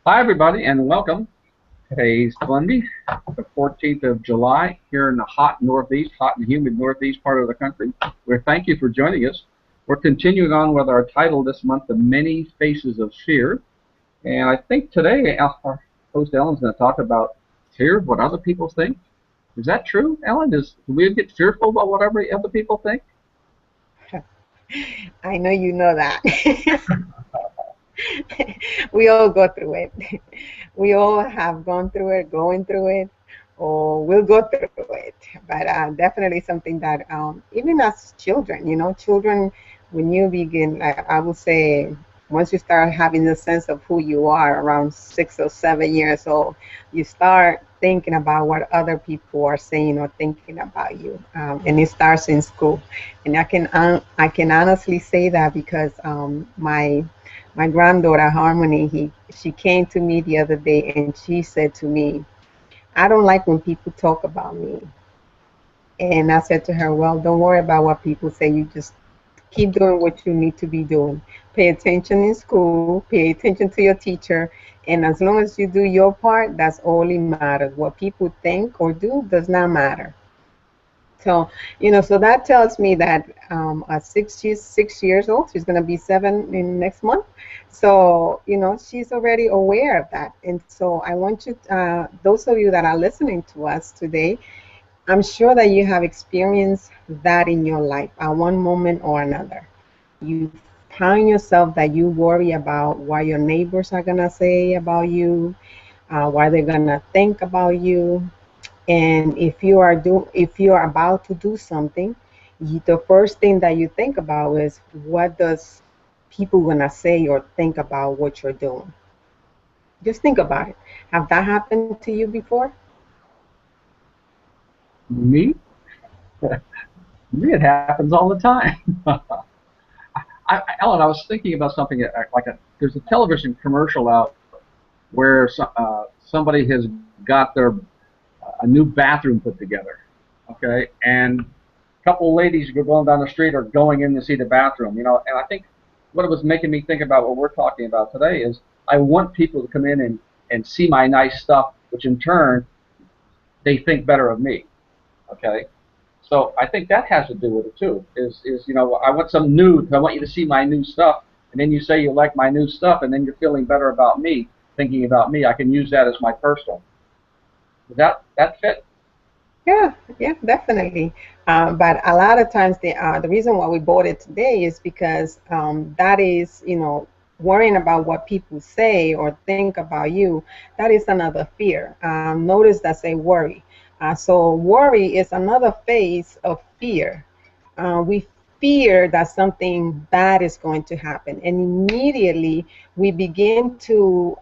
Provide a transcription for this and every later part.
Hi, everybody, and welcome. Today's Monday, the 14th of July, here in the hot and humid Northeast part of the country. Thank you for joining us. We're continuing on with our title this month, The Many Faces of Fear. And I think today our host Ellen's going to talk about fear of what other people think. Is that true, Ellen? Do we get fearful about whatever other people think? I know you know that. We all go through it. We all have gone through it, going through it, or will go through it. But definitely something that even as children, children, when you begin, like I would say, once you start having the sense of who you are around 6 or 7 years old, you start thinking about what other people are saying or thinking about you, and it starts in school. And I can honestly say that because my granddaughter Harmony, she came to me the other day and she said to me, "I don't like when people talk about me." And I said to her, "Well, don't worry about what people say. You just keep doing what you need to be doing. Pay attention in school, pay attention to your teacher, and as long as you do your part, that's all it matters. What people think or do does not matter." So, so that tells me that at 6 years old, she's going to be 7 in next month. So, she's already aware of that. And so I want you, those of you that are listening to us today, I'm sure that you have experienced that in your life at one moment or another. You find yourself that you worry about what your neighbors are going to say about you, what they're going to think about you, and if you are about to do something, the first thing that you think about is what does people gonna say or think about what you're doing. Just think about it. Have that happened to you before? Me? Me, it happens all the time. Ellen, I was thinking about something there's a television commercial out where somebody has got a new bathroom put together, okay, and a couple of ladies who are going down the street are going in to see the bathroom, and I think what it was making me think about what we're talking about today is I want people to come in and see my nice stuff, which in turn they think better of me, okay. So I think that has to do with it too. Is I want some new. I want you to see my new stuff, and then you say you like my new stuff, and then you're feeling better about me, thinking about me. I can use that as my personal. Does that fit? Yeah, yeah, definitely. But a lot of times the reason why we bought it today is because that is, worrying about what people say or think about you. That is another fear. Notice that say worry. So worry is another phase of fear. We fear that something bad is going to happen, and immediately we begin to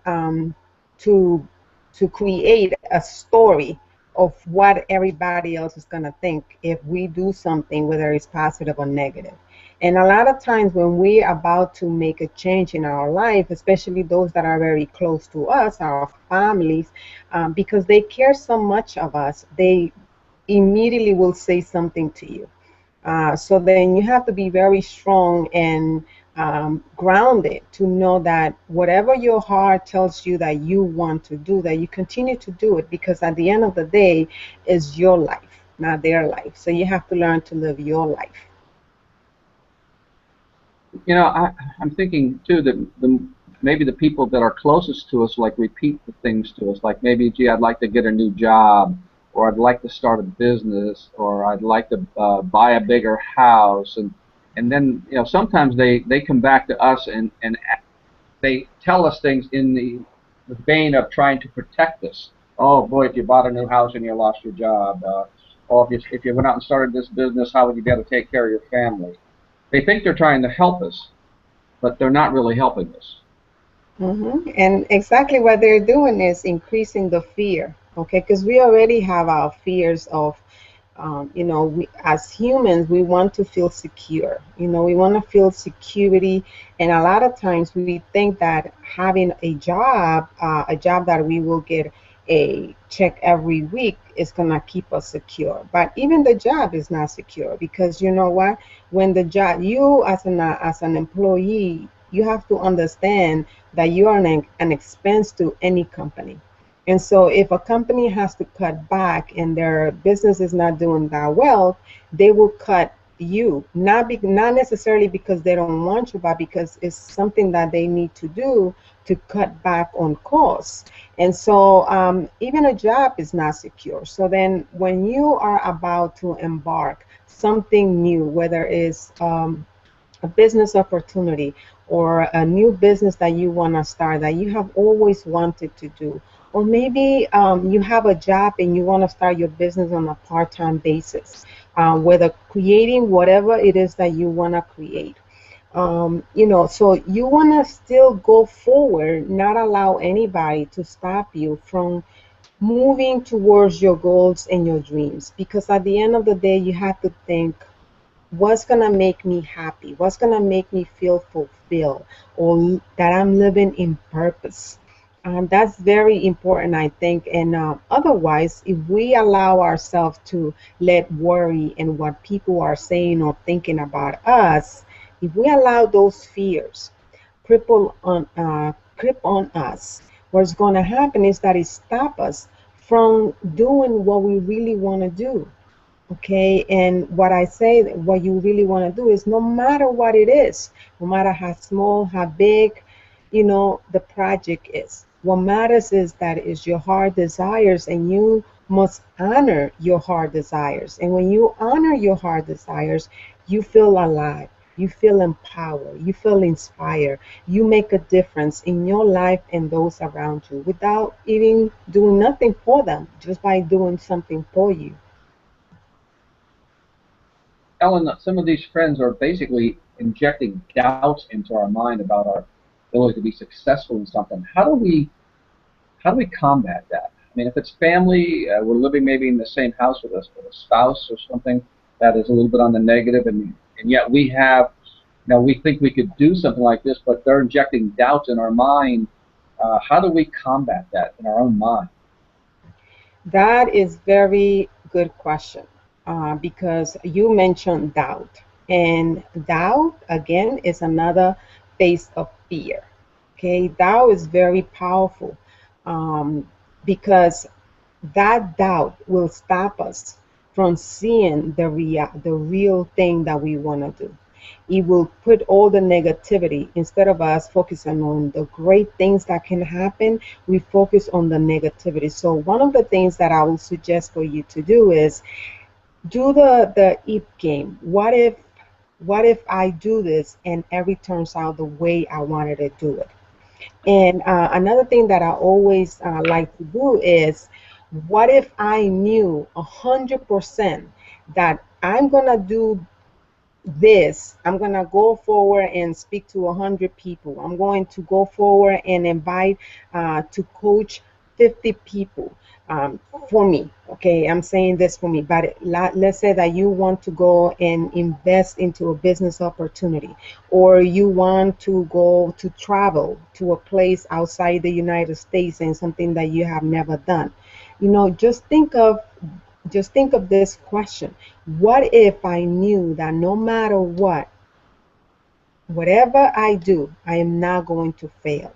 to create a story of what everybody else is going to think if we do something, whether it's positive or negative. And a lot of times when we're about to make a change in our life, especially those that are very close to us, our families, because they care so much of us, they immediately will say something to you. So then you have to be very strong and grounded to know that whatever your heart tells you that you want to do, that you continue to do it, because at the end of the day, is your life, not their life. So you have to learn to live your life. I'm thinking too that maybe the people that are closest to us like repeat the things to us, like maybe, gee, I'd like to get a new job, or I'd like to start a business, or I'd like to buy a bigger house, and then sometimes they come back to us and they tell us things in the vein of trying to protect us. Oh boy, if you bought a new house and you lost your job, or if you went out and started this business, how would you be able to take care of your family? They think they're trying to help us, but they're not really helping us. And exactly what they're doing is increasing the fear, okay? Because we already have our fears of as humans, we want to feel secure. We want to feel security, and a lot of times we think that having a job that we will get a check every week is gonna keep us secure. But even the job is not secure because you know what? When the job, you as an employee. you have to understand that you are an expense to any company. And so if a company has to cut back and their business is not doing that well, they will cut you, not necessarily because they don't want you, but because it's something that they need to do to cut back on costs. And so even a job is not secure. So then when you are about to embark something new, whether it's a business opportunity or a new business that you want to start that you have always wanted to do, or maybe you have a job and you want to start your business on a part-time basis, whether creating whatever it is that you want to create. So you want to still go forward, not allow anybody to stop you from moving towards your goals and your dreams. Because at the end of the day, you have to think, what's going to make me happy? What's going to make me feel fulfilled or that I'm living in purpose? That's very important, I think. And otherwise, if we allow ourselves to let worry and what people are saying or thinking about us, if we allow those fears creep on us, what's going to happen is that it stop us from doing what we really want to do. Okay, and what I say, what you really want to do is no matter what it is, no matter how small, how big, the project is. What matters is that is your heart desires, and you must honor your heart desires. And when you honor your heart desires, you feel alive, you feel empowered, you feel inspired, you make a difference in your life and those around you without even doing nothing for them, just by doing something for you. Ellen, some of these friends are basically injecting doubts into our mind about our ability to be successful in something. How do we combat that? I mean, if it's family, we're living maybe in the same house with us, with a spouse or something that is a little bit on the negative, and yet we have, we think we could do something like this, but they're injecting doubts in our mind. How do we combat that in our own mind? That is very good question, because you mentioned doubt, and doubt again is another face of fear. Okay, doubt is very powerful, um, because that doubt will stop us from seeing the real thing that we want to do. It will put all the negativity, instead of us focusing on the great things that can happen, we focus on the negativity. So one of the things that I would suggest for you to do is do the if game. What if I do this and everything turns out the way I wanted to do it? And another thing that I always like to do is, what if I knew 100% that I'm gonna do this? I'm going to go forward and speak to 100 people. I'm going to go forward and invite to coach 50 people, for me. Okay, I'm saying this for me, but let's say that you want to go and invest into a business opportunity, or you want to go to travel to a place outside the United States and something that you have never done. Just think of this question: what if I knew that no matter what, whatever I do, I am not going to fail?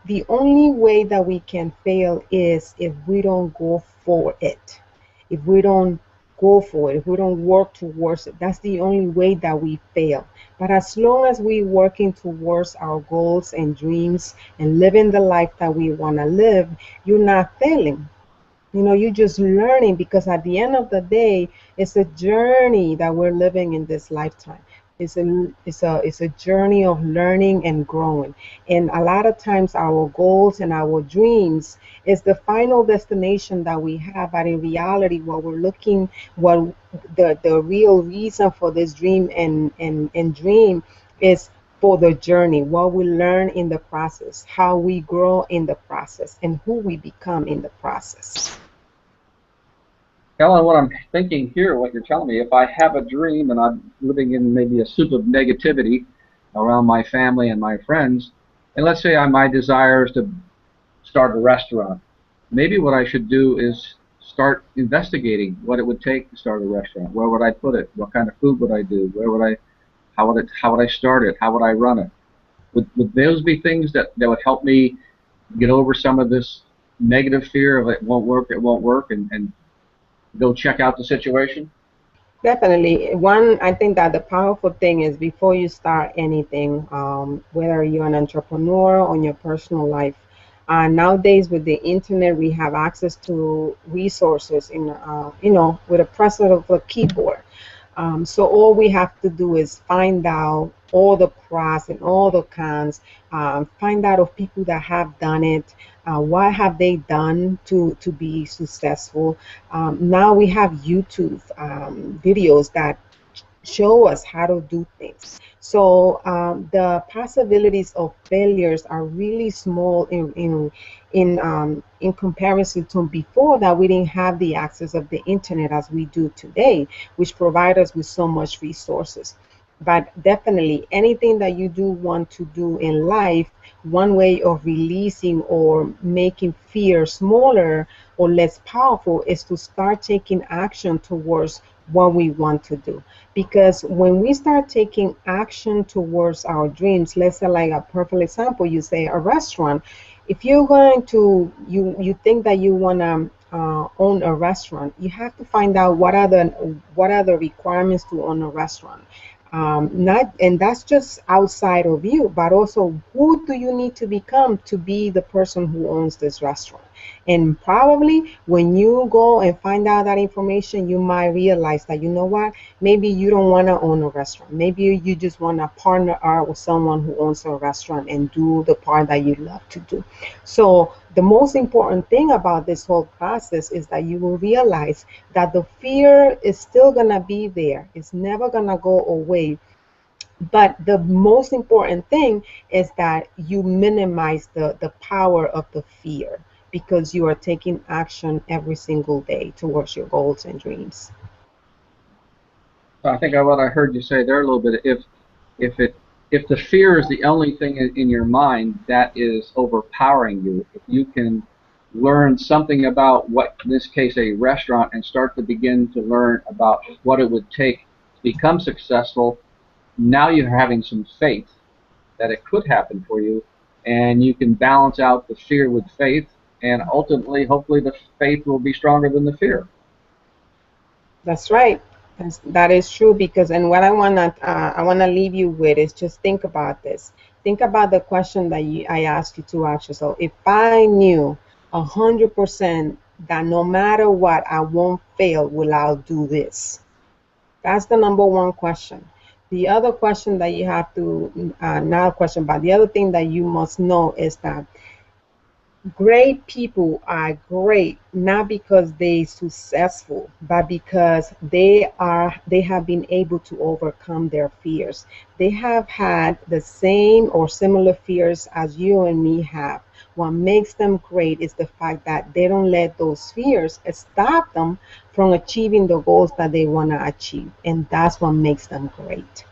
The only way that we can fail is if we don't go for it. If we don't go for it, if we don't work towards it, that's the only way that we fail. But as long as we working towards our goals and dreams and living the life that we want to live, you're not failing. You're just learning, because at the end of the day, it's a journey that we're living in this lifetime. It's a journey of learning and growing. And a lot of times our goals and our dreams is the final destination that we have, but in reality what we're looking what the real reason for this dream and dream is for the journey, what we learn in the process, how we grow in the process, and who we become in the process. Ellen, what I'm thinking here, what you're telling me, if I have a dream and I'm living in maybe a soup of negativity around my family and my friends, and let's say my desire is to start a restaurant, maybe what I should do is start investigating what it would take to start a restaurant. Where would I put it? What kind of food would I do? Where would I? how would I start it? How would I run it? Would those be things that would help me get over some of this negative fear of it won't work, and go check out the situation? Definitely. One, I think that the powerful thing is before you start anything, whether you're an entrepreneur or in your personal life, nowadays with the internet, we have access to resources in, with a press of a keyboard. So all we have to do is find out all the pros and all the cons, find out of people that have done it, what have they done to be successful. Now we have YouTube videos that show us how to do things. So the possibilities of failures are really small in comparison to before that we didn't have the access of the internet as we do today, which provide us with so much resources. But definitely anything that you do want to do in life, one way of releasing or making fear smaller or less powerful is to start taking action towards what we want to do. Because when we start taking action towards our dreams, let's say like a perfect example, you say a restaurant. If you're going to you think that you want to own a restaurant, you have to find out what are the requirements to own a restaurant. Not and that's just outside of you, but also who do you need to become to be the person who owns this restaurant. And probably when you go and find out that information, you might realize that, you know what, maybe you don't want to own a restaurant. Maybe you just want to partner up with someone who owns a restaurant and do the part that you love to do. So the most important thing about this whole process is that you will realize that the fear is still going to be there. It's never going to go away. But the most important thing is that you minimize the power of the fear because you are taking action every single day towards your goals and dreams. So I think what I heard you say there a little bit. If it if the fear is the only thing in your mind that is overpowering you, if you can learn something about what, in this case, a restaurant, and start to begin to learn about what it would take to become successful, now you're having some faith that it could happen for you, and you can balance out the fear with faith, and ultimately, hopefully, the faith will be stronger than the fear. That's right. That is true because, and what I wanna leave you with is just think about this. Think about the question that I asked you to ask yourself. If I knew 100% that no matter what, I won't fail, will I do this? That's the number one question. The other question that you have to, not a question, but the other thing that you must know is that great people are great not because they successful, but because they have been able to overcome their fears. They have had the same or similar fears as you and me have. What makes them great is the fact that they don't let those fears stop them from achieving the goals that they want to achieve, and that's what makes them great.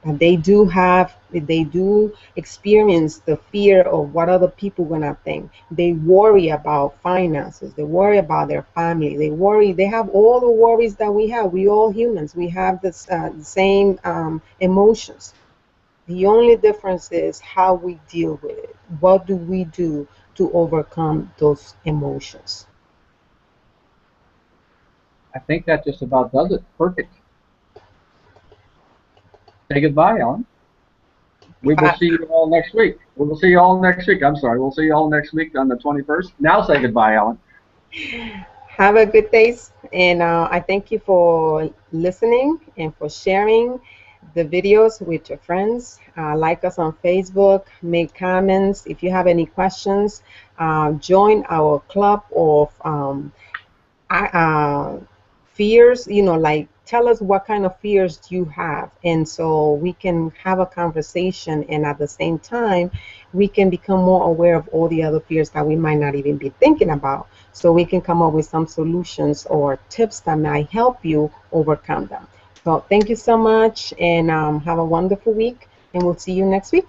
And they do experience the fear of what other people gonna think. They worry about finances, they worry about their family, they have all the worries that we have. We all humans, we have the same emotions. The only difference is how we deal with it. What do we do to overcome those emotions? I think that just about does it. Perfect. Say goodbye, Ellen. We will Uh, see you all next week. We will see you all next week. I'm sorry. We'll see you all next week on the 21st. Now say goodbye, Ellen. have a good day, and I thank you for listening and for sharing the videos with your friends. Like us on Facebook, make comments. If you have any questions, join our club of uh, fears, like tell us what kind of fears you have. And so we can have a conversation. And at the same time, we can become more aware of all the other fears that we might not even be thinking about. So we can come up with some solutions or tips that might help you overcome them. So thank you so much and have a wonderful week. And we'll see you next week.